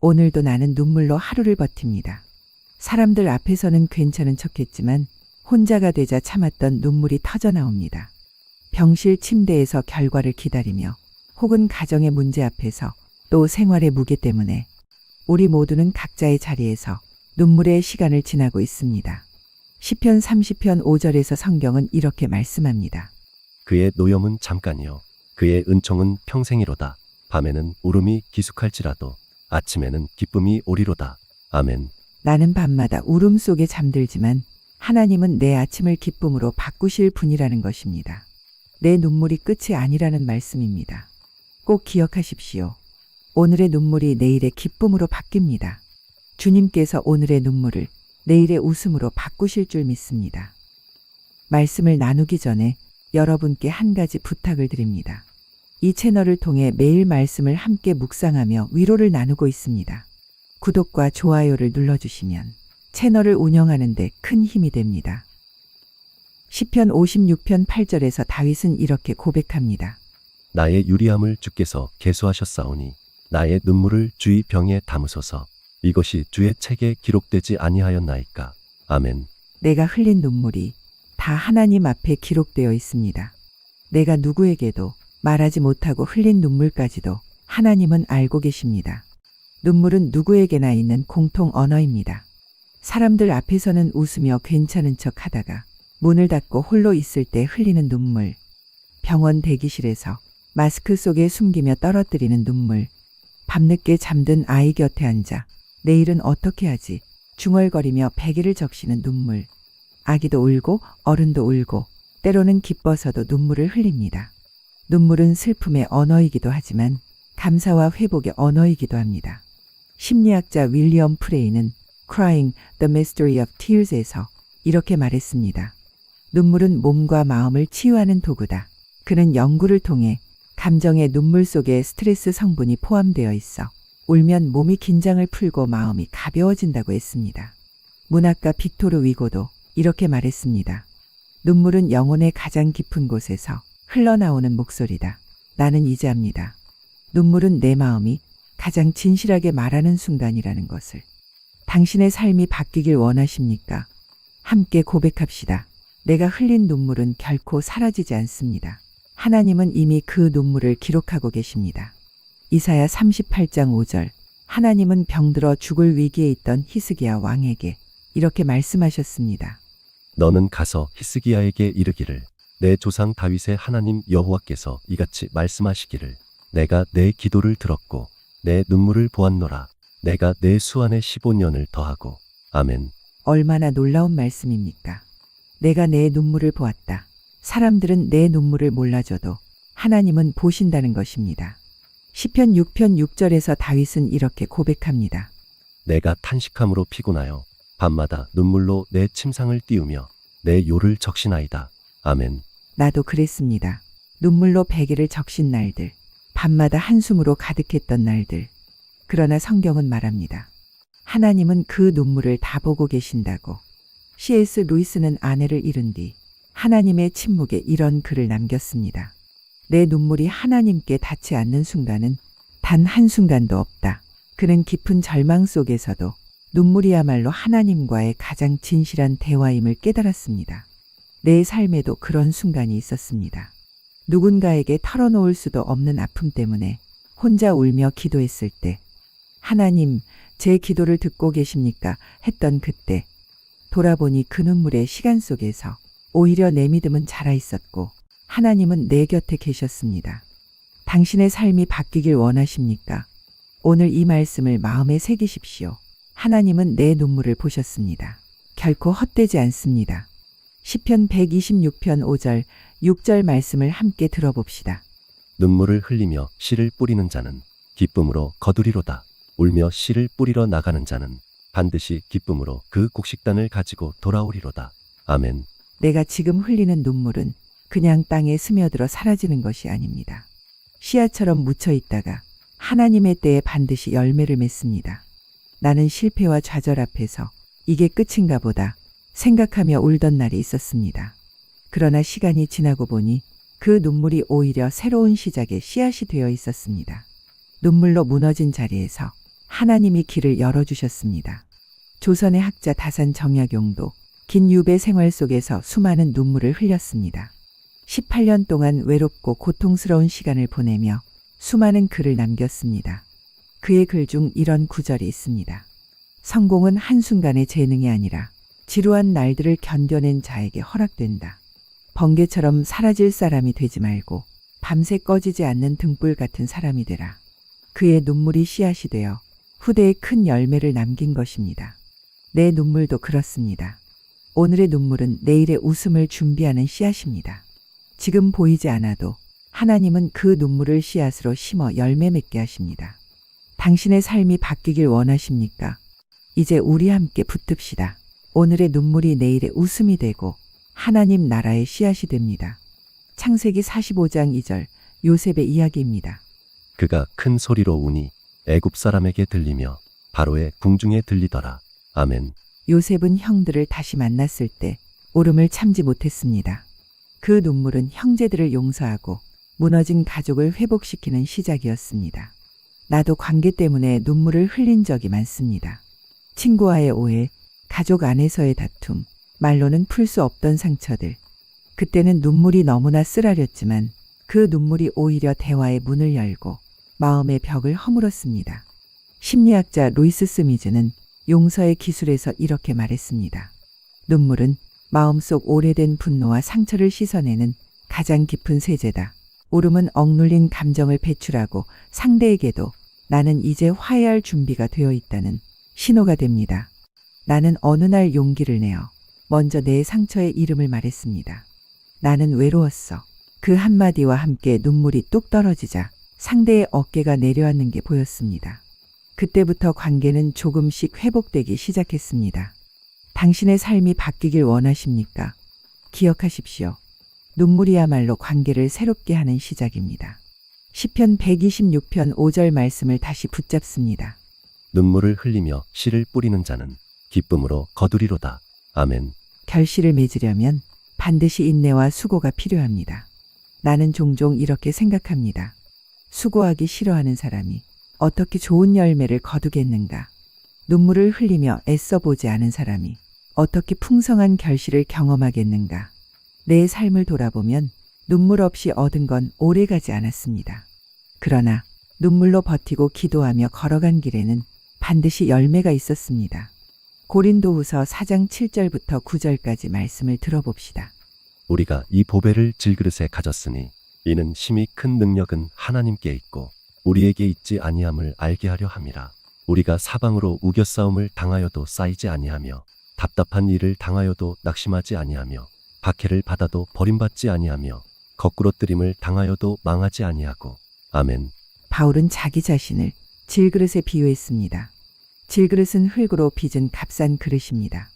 오늘도 나는 눈물로 하루를 버팁니다. 사람들 앞에서는 괜찮은 척했지만 혼자가 되자 참았던 눈물이 터져 나옵니다. 병실 침대에서 결과를 기다리며 혹은 가정의 문제 앞에서 또 생활의 무게 때문에 우리 모두는 각자의 자리에서 눈물의 시간을 지나고 있습니다. 시편 30편 5절에서 성경은 이렇게 말씀합니다. 그의 노염은 잠깐이요 그의 은총은 평생이로다. 밤에는 울음이 기숙할지라도 아침에는 기쁨이 오리로다. 아멘. 나는 밤마다 울음 속에 잠들지만 하나님은 내 아침을 기쁨으로 바꾸실 분이라는 것입니다. 내 눈물이 끝이 아니라는 말씀입니다. 꼭 기억하십시오. 오늘의 눈물이 내일의 기쁨으로 바뀝니다. 주님께서 오늘의 눈물을 내일의 웃음으로 바꾸실 줄 믿습니다. 말씀을 나누기 전에 여러분께 한 가지 부탁을 드립니다. 이 채널을 통해 매일 말씀을 함께 묵상하며 위로를 나누고 있습니다. 구독과 좋아요를 눌러주시면 채널을 운영하는 데 큰 힘이 됩니다. 시편 56편 8절에서 다윗은 이렇게 고백합니다. 나의 유리함을 주께서 계수하셨사오니 나의 눈물을 주의 병에 담으소서. 이것이 주의 책에 기록되지 아니하였나이까. 아멘. 내가 흘린 눈물이 다 하나님 앞에 기록되어 있습니다. 내가 누구에게도 말하지 못하고 흘린 눈물까지도 하나님은 알고 계십니다. 눈물은 누구에게나 있는 공통 언어입니다. 사람들 앞에서는 웃으며 괜찮은 척 하다가 문을 닫고 홀로 있을 때 흘리는 눈물, 병원 대기실에서 마스크 속에 숨기며 떨어뜨리는 눈물, 밤늦게 잠든 아이 곁에 앉아 내일은 어떻게 하지 중얼거리며 베개를 적시는 눈물, 아기도 울고 어른도 울고 때로는 기뻐서도 눈물을 흘립니다. 눈물은 슬픔의 언어이기도 하지만 감사와 회복의 언어이기도 합니다. 심리학자 윌리엄 프레이는 Crying, the Mystery of Tears에서 이렇게 말했습니다. 눈물은 몸과 마음을 치유하는 도구다. 그는 연구를 통해 감정의 눈물 속에 스트레스 성분이 포함되어 있어 울면 몸이 긴장을 풀고 마음이 가벼워진다고 했습니다. 문학가 빅토르 위고도 이렇게 말했습니다. 눈물은 영혼의 가장 깊은 곳에서 흘러나오는 목소리다. 나는 이제 압니다. 눈물은 내 마음이 가장 진실하게 말하는 순간이라는 것을. 당신의 삶이 바뀌길 원하십니까? 함께 고백합시다. 내가 흘린 눈물은 결코 사라지지 않습니다. 하나님은 이미 그 눈물을 기록하고 계십니다. 이사야 38장 5절. 하나님은 병들어 죽을 위기에 있던 히스기야 왕에게 이렇게 말씀하셨습니다. 너는 가서 히스기야에게 이르기를 내 조상 다윗의 하나님 여호와께서 이같이 말씀하시기를 내가 내 기도를 들었고 내 눈물을 보았노라. 내가 내 수완에 15년을 더하고. 아멘. 얼마나 놀라운 말씀입니까? 내가 내 눈물을 보았다. 사람들은 내 눈물을 몰라줘도 하나님은 보신다는 것입니다. 시편 6편 6절에서 다윗은 이렇게 고백합니다. 내가 탄식함으로 피곤하여 밤마다 눈물로 내 침상을 띄우며 내 요를 적시나이다. 아멘. 나도 그랬습니다. 눈물로 베개를 적신 날들, 밤마다 한숨으로 가득했던 날들. 그러나 성경은 말합니다. 하나님은 그 눈물을 다 보고 계신다고. C.S. 루이스는 아내를 잃은 뒤 하나님의 침묵에 이런 글을 남겼습니다. 내 눈물이 하나님께 닿지 않는 순간은 단 한순간도 없다. 그는 깊은 절망 속에서도 눈물이야말로 하나님과의 가장 진실한 대화임을 깨달았습니다. 내 삶에도 그런 순간이 있었습니다. 누군가에게 털어놓을 수도 없는 아픔 때문에 혼자 울며 기도했을 때 하나님, 제 기도를 듣고 계십니까? 했던 그때 돌아보니 그 눈물의 시간 속에서 오히려 내 믿음은 자라 있었고 하나님은 내 곁에 계셨습니다. 당신의 삶이 바뀌길 원하십니까? 오늘 이 말씀을 마음에 새기십시오. 하나님은 내 눈물을 보셨습니다. 결코 헛되지 않습니다. 시편 126편 5절, 6절 말씀을 함께 들어봅시다. 눈물을 흘리며 씨를 뿌리는 자는 기쁨으로 거두리로다. 울며 씨를 뿌리러 나가는 자는 반드시 기쁨으로 그 곡식단을 가지고 돌아오리로다. 아멘. 내가 지금 흘리는 눈물은 그냥 땅에 스며들어 사라지는 것이 아닙니다. 씨앗처럼 묻혀 있다가 하나님의 때에 반드시 열매를 맺습니다. 나는 실패와 좌절 앞에서 이게 끝인가 보다 생각하며 울던 날이 있었습니다. 그러나 시간이 지나고 보니 그 눈물이 오히려 새로운 시작의 씨앗이 되어 있었습니다. 눈물로 무너진 자리에서 하나님이 길을 열어주셨습니다. 조선의 학자 다산 정약용도 긴 유배 생활 속에서 수많은 눈물을 흘렸습니다. 18년 동안 외롭고 고통스러운 시간을 보내며 수많은 글을 남겼습니다. 그의 글 중 이런 구절이 있습니다. 성공은 한순간의 재능이 아니라 지루한 날들을 견뎌낸 자에게 허락된다. 번개처럼 사라질 사람이 되지 말고 밤새 꺼지지 않는 등불 같은 사람이 되라. 그의 눈물이 씨앗이 되어 후대에 큰 열매를 남긴 것입니다. 내 눈물도 그렇습니다. 오늘의 눈물은 내일의 웃음을 준비하는 씨앗입니다. 지금 보이지 않아도 하나님은 그 눈물을 씨앗으로 심어 열매 맺게 하십니다. 당신의 삶이 바뀌길 원하십니까? 이제 우리 함께 붙듭시다. 오늘의 눈물이 내일의 웃음이 되고 하나님 나라의 씨앗이 됩니다. 창세기 45장 2절 요셉의 이야기입니다. 그가 큰 소리로 우니 애굽 사람에게 들리며 바로의 궁중에 들리더라. 아멘. 요셉은 형들을 다시 만났을 때 울음을 참지 못했습니다. 그 눈물은 형제들을 용서하고 무너진 가족을 회복시키는 시작이었습니다. 나도 관계 때문에 눈물을 흘린 적이 많습니다. 친구와의 오해, 가족 안에서의 다툼, 말로는 풀 수 없던 상처들. 그때는 눈물이 너무나 쓰라렸지만 그 눈물이 오히려 대화의 문을 열고 마음의 벽을 허물었습니다. 심리학자 루이스 스미즈는 용서의 기술에서 이렇게 말했습니다. 눈물은 마음속 오래된 분노와 상처를 씻어내는 가장 깊은 세제다. 울음은 억눌린 감정을 배출하고 상대에게도 나는 이제 화해할 준비가 되어 있다는 신호가 됩니다. 나는 어느 날 용기를 내어 먼저 내 상처의 이름을 말했습니다. 나는 외로웠어. 그 한마디와 함께 눈물이 뚝 떨어지자 상대의 어깨가 내려앉는 게 보였습니다. 그때부터 관계는 조금씩 회복되기 시작했습니다. 당신의 삶이 바뀌길 원하십니까? 기억하십시오. 눈물이야말로 관계를 새롭게 하는 시작입니다. 시편 126편 5절 말씀을 다시 붙잡습니다. 눈물을 흘리며 씨를 뿌리는 자는 기쁨으로 거두리로다. 아멘. 결실을 맺으려면 반드시 인내와 수고가 필요합니다. 나는 종종 이렇게 생각합니다. 수고하기 싫어하는 사람이 어떻게 좋은 열매를 거두겠는가? 눈물을 흘리며 애써 보지 않은 사람이 어떻게 풍성한 결실을 경험하겠는가? 내 삶을 돌아보면 눈물 없이 얻은 건 오래가지 않았습니다. 그러나 눈물로 버티고 기도하며 걸어간 길에는 반드시 열매가 있었습니다. 고린도후서 4장 7절부터 9절까지 말씀을 들어봅시다. 우리가 이 보배를 질그릇에 가졌으니 이는 심히 큰 능력은 하나님께 있고 우리에게 있지 아니함을 알게 하려 함이라. 우리가 사방으로 우겨싸움을 당하여도 쌓이지 아니하며 답답한 일을 당하여도 낙심하지 아니하며 박해를 받아도 버림받지 아니하며 거꾸로 뜨림을 당하여도 망하지 아니하고. 아멘. 바울은 자기 자신을 질그릇에 비유했습니다. 질그릇은 흙으로 빚은 값싼 그릇입니다.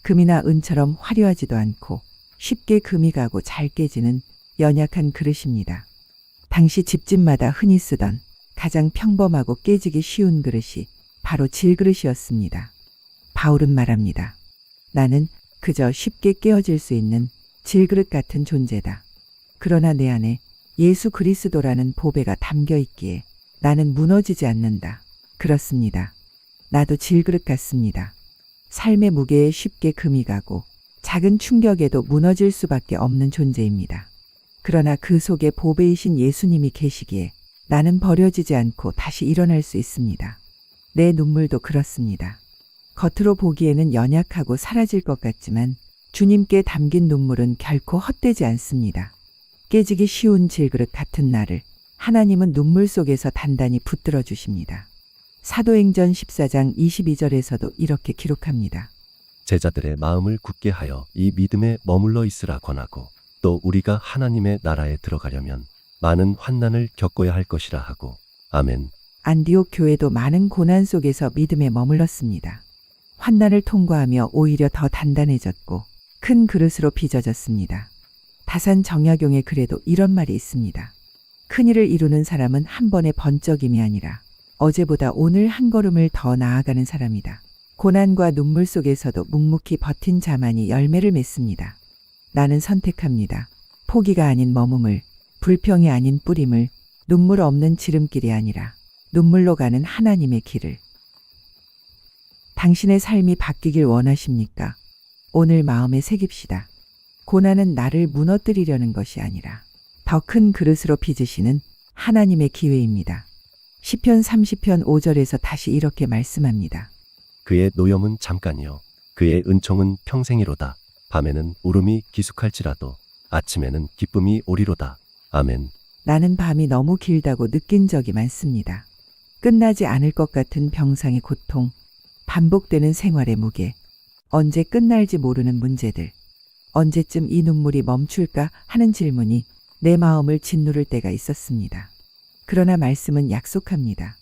금이나 은처럼 화려하지도 않고 쉽게 금이 가고 잘 깨지는 연약한 그릇입니다. 당시 집집마다 흔히 쓰던 가장 평범하고 깨지기 쉬운 그릇이 바로 질그릇이었습니다. 바울은 말합니다. 나는 그저 쉽게 깨어질 수 있는 질그릇 같은 존재다. 그러나 내 안에 예수 그리스도라는 보배가 담겨 있기에 나는 무너지지 않는다. 그렇습니다. 나도 질그릇 같습니다. 삶의 무게에 쉽게 금이 가고 작은 충격에도 무너질 수밖에 없는 존재입니다. 그러나 그 속에 보배이신 예수님이 계시기에 나는 버려지지 않고 다시 일어날 수 있습니다. 내 눈물도 그렇습니다. 겉으로 보기에는 연약하고 사라질 것 같지만 주님께 담긴 눈물은 결코 헛되지 않습니다. 깨지기 쉬운 질그릇 같은 나를 하나님은 눈물 속에서 단단히 붙들어 주십니다. 사도행전 14장 22절에서도 이렇게 기록합니다. 제자들의 마음을 굳게 하여 이 믿음에 머물러 있으라 권하고 또 우리가 하나님의 나라에 들어가려면 많은 환난을 겪어야 할 것이라 하고. 아멘. 안디옥 교회도 많은 고난 속에서 믿음에 머물렀습니다. 환난을 통과하며 오히려 더 단단해졌고 큰 그릇으로 빚어졌습니다. 다산 정약용의 글에도 이런 말이 있습니다. 큰일을 이루는 사람은 한 번의 번쩍임이 아니라 어제보다 오늘 한 걸음을 더 나아가는 사람이다. 고난과 눈물 속에서도 묵묵히 버틴 자만이 열매를 맺습니다. 나는 선택합니다. 포기가 아닌 머금을, 불평이 아닌 뿌림을, 눈물 없는 지름길이 아니라 눈물로 가는 하나님의 길을. 당신의 삶이 바뀌길 원하십니까? 오늘 마음에 새깁시다. 고난은 나를 무너뜨리려는 것이 아니라 더 큰 그릇으로 빚으시는 하나님의 기회입니다. 시편 30편 5절에서 다시 이렇게 말씀합니다. 그의 노염은 잠깐이요 그의 은총은 평생이로다. 밤에는 울음이 기숙할지라도 아침에는 기쁨이 오리로다. 아멘. 나는 밤이 너무 길다고 느낀 적이 많습니다. 끝나지 않을 것 같은 병상의 고통, 반복되는 생활의 무게, 언제 끝날지 모르는 문제들, 언제쯤 이 눈물이 멈출까 하는 질문이 내 마음을 짓누를 때가 있었습니다. 그러나 말씀은 약속합니다.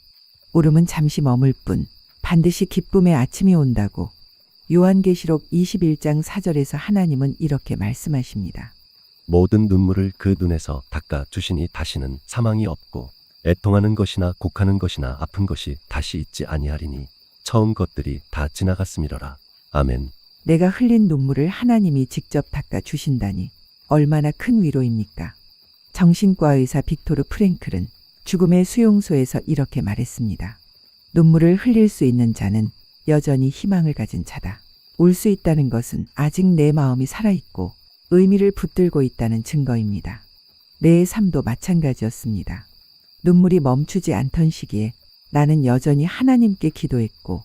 울음은 잠시 머물 뿐 반드시 기쁨의 아침이 온다고. 요한계시록 21장 4절에서 하나님은 이렇게 말씀하십니다. 모든 눈물을 그 눈에서 닦아 주시니 다시는 사망이 없고 애통하는 것이나 곡하는 것이나 아픈 것이 다시 있지 아니하리니 처음 것들이 다 지나갔음이로라. 아멘. 내가 흘린 눈물을 하나님이 직접 닦아 주신다니 얼마나 큰 위로입니까? 정신과 의사 빅토르 프랭클은 죽음의 수용소에서 이렇게 말했습니다. 눈물을 흘릴 수 있는 자는 여전히 희망을 가진 자다. 울 수 있다는 것은 아직 내 마음이 살아있고 의미를 붙들고 있다는 증거입니다. 내 삶도 마찬가지였습니다. 눈물이 멈추지 않던 시기에 나는 여전히 하나님께 기도했고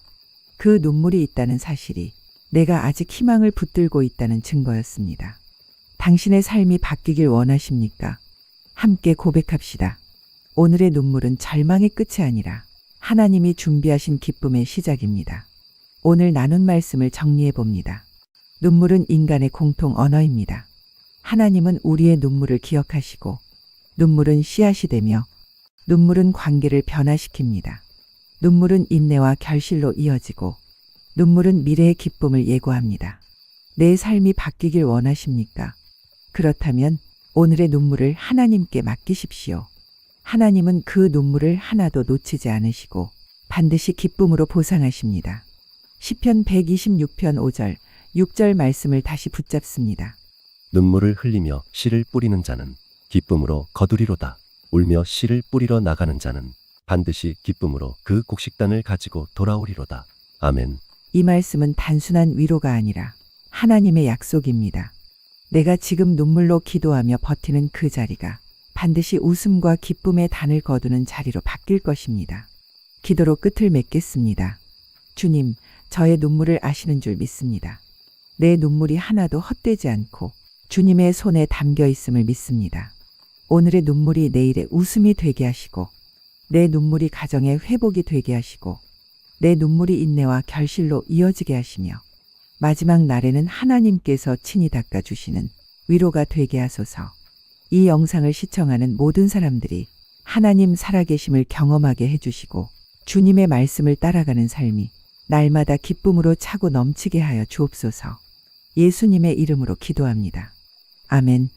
그 눈물이 있다는 사실이 내가 아직 희망을 붙들고 있다는 증거였습니다. 당신의 삶이 바뀌길 원하십니까? 함께 고백합시다. 오늘의 눈물은 절망의 끝이 아니라 하나님이 준비하신 기쁨의 시작입니다. 오늘 나눈 말씀을 정리해 봅니다. 눈물은 인간의 공통 언어입니다. 하나님은 우리의 눈물을 기억하시고 눈물은 씨앗이 되며 눈물은 관계를 변화시킵니다. 눈물은 인내와 결실로 이어지고 눈물은 미래의 기쁨을 예고합니다. 내 삶이 바뀌길 원하십니까? 그렇다면 오늘의 눈물을 하나님께 맡기십시오. 하나님은 그 눈물을 하나도 놓치지 않으시고 반드시 기쁨으로 보상하십니다. 시편 126편 5절, 6절 말씀을 다시 붙잡습니다. 눈물을 흘리며 씨를 뿌리는 자는 기쁨으로 거두리로다. 울며 씨를 뿌리러 나가는 자는 반드시 기쁨으로 그 곡식단을 가지고 돌아오리로다. 아멘. 이 말씀은 단순한 위로가 아니라 하나님의 약속입니다. 내가 지금 눈물로 기도하며 버티는 그 자리가 반드시 웃음과 기쁨의 단을 거두는 자리로 바뀔 것입니다. 기도로 끝을 맺겠습니다. 주님, 저의 눈물을 아시는 줄 믿습니다. 내 눈물이 하나도 헛되지 않고 주님의 손에 담겨 있음을 믿습니다. 오늘의 눈물이 내일의 웃음이 되게 하시고 내 눈물이 가정의 회복이 되게 하시고 내 눈물이 인내와 결실로 이어지게 하시며 마지막 날에는 하나님께서 친히 닦아주시는 위로가 되게 하소서. 이 영상을 시청하는 모든 사람들이 하나님 살아계심을 경험하게 해주시고 주님의 말씀을 따라가는 삶이 날마다 기쁨으로 차고 넘치게 하여 주옵소서. 예수님의 이름으로 기도합니다. 아멘.